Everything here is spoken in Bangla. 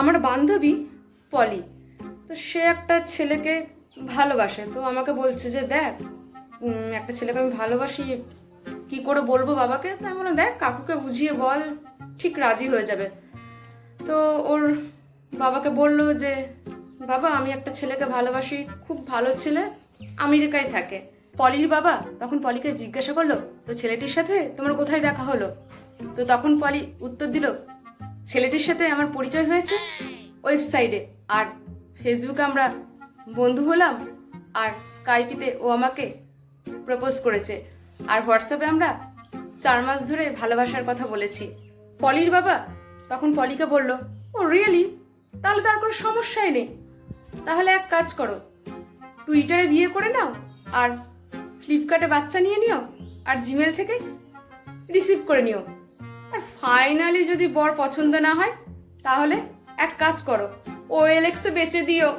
আমার বান্ধবী পলি, তো সে একটা ছেলেকে ভালোবাসে। তো আমাকে বলছে যে দেখ, একটা ছেলেকে আমি ভালোবাসি, কি করে বলবো বাবাকে। তো আমি বললাম দেখ, কাকুকে বুঝিয়ে বল, ঠিক রাজি হয়ে যাবে। তো ওর বাবাকে বললো যে বাবা, আমি একটা ছেলেকে ভালোবাসি, খুব ভালো ছেলে, আমেরিকায় থাকে। পলির বাবা তখন পলিকে জিজ্ঞাসা করলো, তো ছেলেটির সাথে তোমার কোথায় দেখা হলো? তো তখন পলি উত্তর দিল, ছেলেটির সাথে আমার পরিচয় হয়েছে ওয়েবসাইটে, আর ফেসবুকে আমরা বন্ধু হলাম, আর স্কাইপিতে ও আমাকে প্রপোজ করেছে, আর হোয়াটসঅ্যাপে আমরা 4 মাস ধরে ভালোবাসার কথা বলেছি। পলির বাবা তখন পলিকে বলল, ও রিয়েলি? তাহলে তার কোনো সমস্যাই নেই। তাহলে এক কাজ করো, টুইটারে বিয়ে করে নাও, আর ফ্লিপকার্টে বাচ্চা নিয়ে নিও, আর জিমেল থেকে রিসিভ করে নিও। আর ফাইনালি যদি বর পছন্দ না হয়, তাহলে এক কাজ করো, OLX বেচে দিও।